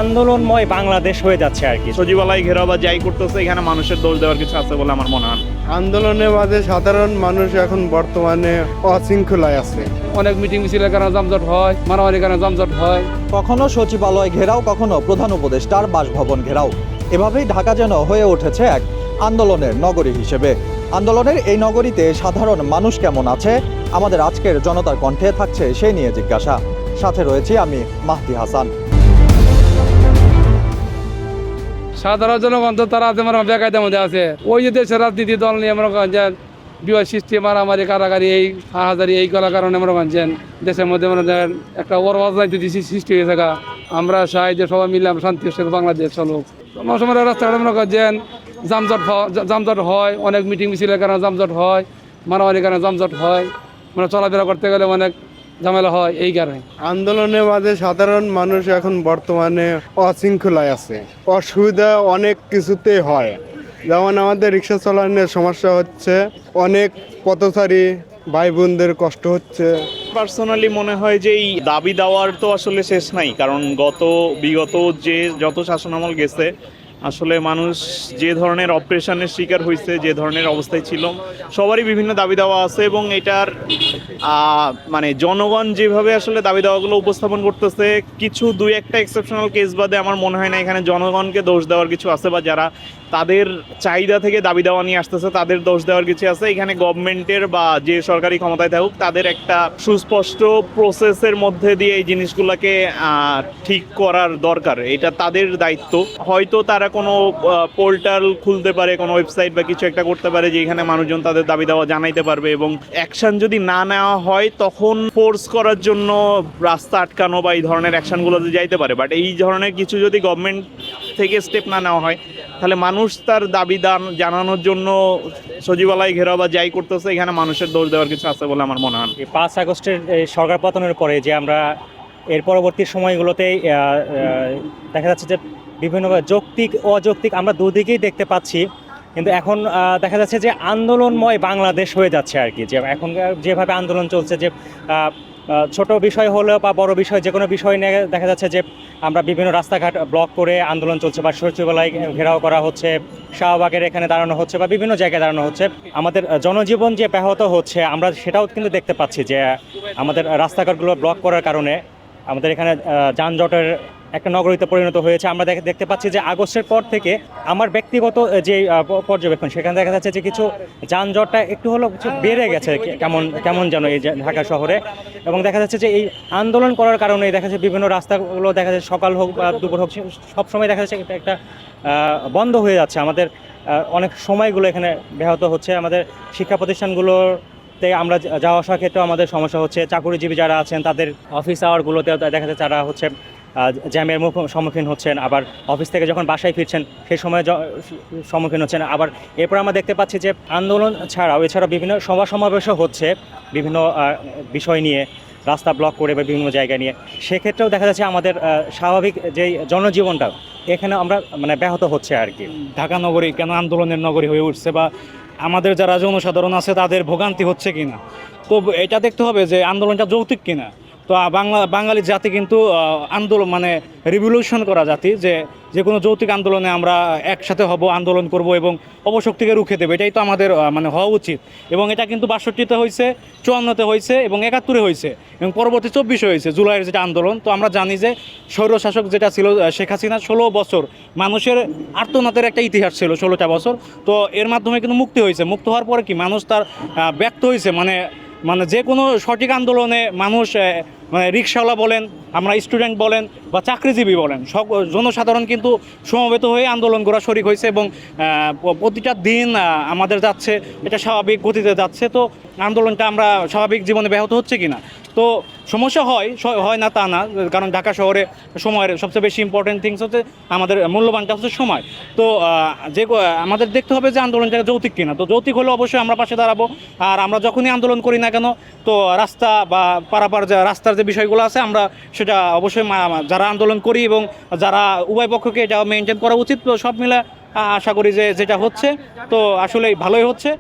আন্দোলনময় বাংলাদেশ হয়ে যাচ্ছে আর কি। সচিবালয় ঘেরাও বা যাই করতেছে, এখানে মানুষের দোষ দেওয়ার কিছু আছে বলে আমার মনে হয়। আন্দোলনের মাঝে সাধারণ মানুষ এখন বর্তমানে অশৃঙ্খলায় আছে। অনেক মিটিং মিছিলের কারণে যানজট হয়, মারামারির কারণে যানজট হয়। কখনো সচিবালয় ঘেরাও, কখনো প্রধান উপদেষ্টার বাসভবন ঘেরাও। এভাবেই ঢাকা যেন হয়ে উঠেছে এক আন্দোলনের নগরী হিসেবে। আন্দোলনের এই নগরীতে সাধারণ মানুষ কেমন আছে, আমাদের আজকের জনতার কণ্ঠে থাকছে সেই নিয়ে জিজ্ঞাসা। সাথে রয়েছি আমি মাহদি হাসান। সাধারণ জনগণ তো তারা বেকায়দার মধ্যে আছে। ওই যে দেশের রাজনীতি দল নিয়ে মনে করেন যে বিবাহ সৃষ্টি, মারামারি, কারাগারি, এই হাজারি, এই করার কারণে মনে করেন যে দেশের মধ্যে মনে করেন একটা রাজনীতি সৃষ্টি হয়ে থাকা। আমরা চাই যে সবাই মিলে আমরা শান্তির সাথে বাংলাদেশ চলুক। কোনো সময় রাস্তাঘাটে মনে করেন যে যানজট হয়, অনেক মিটিং মিছিলের কারণে যানজট হয়, মারামারির কারণে যানজট হয়, মানে চলাফেরা করতে গেলে অনেক ঝামেলা হয় এই কারণে। আন্দোলনের মাঝে সাধারণ মানুষ এখন বর্তমানে অশৃঙ্খলায় আছে। অসুবিধা অনেক কিছুতেই হয়, যেমন আমাদের রিক্সা চালানোর সমস্যা হচ্ছে, অনেক পথচারী ভাই বোনদের কষ্ট হচ্ছে। পার্সোনালি মনে হয় যে এই দাবি দেওয়ার তো আসলে শেষ নাই, কারণ বিগত যে যত শাসনামল গেছে আসলে মানুষ যে ধরনের অপারেশনের শিকার হয়েছে, যে ধরনের অবস্থায় ছিল, সবারই বিভিন্ন দাবি দেওয়া আছে। এবং এটার মানে জনগণ যেভাবে আসলে দাবি দেওয়াগুলো উপস্থাপন করতেছে, কিছু দুই একটা এক্সেপশনাল কেস বাদে আমার মনে হয় না এখানে জনগণকে দোষ দেওয়ার কিছু আছে, বা যারা তাদের চাহিদা থেকে দাবি দেওয়া নিয়ে আসতেছে তাদের দোষ দেওয়ার কিছু আছে। এখানে গভর্নমেন্টের বা যে সরকারি ক্ষমতায় থাকুক তাদের একটা সুস্পষ্ট প্রসেসের মধ্যে দিয়ে এই জিনিসগুলোকে ঠিক করার দরকার। এটা তাদের দায়িত্ব। হয়তো তারা কোনো পোর্টাল খুলতে পারে, কোনো ওয়েবসাইট বা কিছু একটা করতে পারে যেখানে মানুষজন তাদের দাবি দেওয়া জানাইতে পারবে, এবং অ্যাকশন যদি না নেওয়া হয় তখন ফোর্স করার জন্য রাস্তা আটকানো বা এই ধরনের অ্যাকশনগুলোতে যাইতে পারে। বাট এই ধরনের কিছু যদি গভর্নমেন্ট থেকে স্টেপ না নেওয়া হয়, তাহলে মানুষ তার দাবি জানানোর জন্য সচিবালয় ঘেরাও বা যাই করতেছে, এখানে মানুষের দোষ দেওয়ার কিছু আছে বলে আমার মনে হয়। 5 আগস্টের সরকার পতনের পরে যে আমরা এর পরবর্তী সময়গুলোতেই দেখা যাচ্ছে যে বিভিন্ন যৌক্তিক অযৌক্তিক আমরা দুদিকেই দেখতে পাচ্ছি, কিন্তু এখন দেখা যাচ্ছে যে আন্দোলনময় বাংলাদেশ হয়ে যাচ্ছে আর কি। যে এখন যেভাবে আন্দোলন চলছে, যে ছোট বিষয় হলেও বা বড় বিষয়, যে কোনো বিষয় নিয়ে দেখা যাচ্ছে যে আমরা বিভিন্ন রাস্তাঘাট ব্লক করে আন্দোলন চলছে, বা সচিবালয় ঘেরাও করা হচ্ছে, শাহবাগের এখানে দাঁড়ানো হচ্ছে, বা বিভিন্ন জায়গায় দাঁড়ানো হচ্ছে। আমাদের জনজীবন যে ব্যাহত হচ্ছে আমরা সেটাও কিন্তু দেখতে পাচ্ছি, যে আমাদের রাস্তাঘাটগুলো ব্লক করার কারণে আমাদের এখানে যানজটের একটা নগরীতে পরিণত হয়েছে। আমরা দেখতে পাচ্ছি যে আগস্টের পর থেকে আমার ব্যক্তিগত যে পর্যবেক্ষণ, সেখানে দেখা যাচ্ছে যে কিছু যানজটটা একটু হলেও কিছু বেড়ে গেছে কেমন যেন এই ঢাকা শহরে। এবং দেখা যাচ্ছে যে এই আন্দোলন করার কারণে দেখা যাচ্ছে বিভিন্ন রাস্তাগুলো দেখা যাচ্ছে সকাল হোক বা দুপুর হোক সবসময় দেখা যাচ্ছে একটা বন্ধ হয়ে যাচ্ছে। আমাদের অনেক সময়গুলো এখানে ব্যাহত হচ্ছে। আমাদের শিক্ষা প্রতিষ্ঠানগুলোর আমরা যাওয়া আসার ক্ষেত্রেও আমাদের সমস্যা হচ্ছে। চাকরিজীবী যারা আছেন তাদের অফিস আওয়ারগুলোতে দেখা যাচ্ছে তারা হচ্ছে জ্যামের সম্মুখীন হচ্ছেন, আবার অফিস থেকে যখন বাসায় ফিরছেন সেই সময় সম্মুখীন হচ্ছেন। আবার এরপর আমরা দেখতে পাচ্ছি যে আন্দোলন এছাড়াও বিভিন্ন সভা সমাবেশও হচ্ছে বিভিন্ন বিষয় নিয়ে, রাস্তা ব্লক করে বা বিভিন্ন জায়গা নিয়ে। সেক্ষেত্রেও দেখা যাচ্ছে আমাদের স্বাভাবিক যে জনজীবনটা এখানে আমরা মানে ব্যাহত হচ্ছে আর কি। ঢাকা নগরী কেন আন্দোলনের নগরী হয়ে উঠছে, বা আমাদের যারা জনসাধারণ আছে তাদের ভোগান্তি হচ্ছে কিনা, তো এটা দেখতে হবে যে আন্দোলনটা যৌক্তিক কিনা। তো বাঙালি জাতি কিন্তু আন্দোলন মানে রিভলিউশন করা জাতি, যে কোনো যৌক্তিক আন্দোলনে আমরা একসাথে হব, আন্দোলন করব এবং অপশক্তিকে রুখে দেবো, এটাই তো আমাদের মানে হওয়া উচিত। এবং এটা কিন্তু 62-তে হয়েছে, 54-তে হয়েছে এবং 71-এ হয়েছে এবং পরবর্তী 24-এ হয়েছে জুলাইয়ের যেটা আন্দোলন। তো আমরা জানি যে স্বৈরশাসক যেটা ছিল শেখ হাসিনা 16 বছর মানুষের আর্তনাদের একটা ইতিহাস ছিল, 16টা বছর। তো এর মাধ্যমে কিন্তু মুক্তি হয়েছে। মুক্ত হওয়ার পরে কি মানুষ তার ব্যক্ত হয়েছে, মানে যে কোনো সঠিক আন্দোলনে মানুষ, মানে রিক্সাওয়ালা বলেন, আমরা স্টুডেন্ট বলেন বা চাকরিজীবী বলেন, সব জনসাধারণ কিন্তু সমবেত হয়ে আন্দোলন করা শরিক হয়েছে। এবং প্রতিটা দিন আমাদের যাচ্ছে, এটা স্বাভাবিক গতিতে যাচ্ছে। তো আন্দোলনটা আমরা স্বাভাবিক জীবনে ব্যাহত হচ্ছে কিনা, তো সমস্যা হয় না তা না, কারণ ঢাকা শহরে সময়ের সবচেয়ে বেশি ইম্পর্টেন্ট থিংস হচ্ছে আমাদের মূল্যবানটা হচ্ছে সময়। তো আমাদের দেখতে হবে যে আন্দোলনটা যৌক্তিক কিনা। তো যৌক্তিক হলে অবশ্যই আমরা পাশে দাঁড়াবো। আর আমরা যখনই আন্দোলন করি না কেন, তো রাস্তা বা পারাপার রাস্তার যে বিষয়গুলো আছে আমরা সেটা অবশ্যই যারা আন্দোলন করি এবং যারা উভয় পক্ষকে এটা মেনটেন করা উচিত। তো সব মিলে আশা করি যে যেটা হচ্ছে তো আসলে ভালোই হচ্ছে।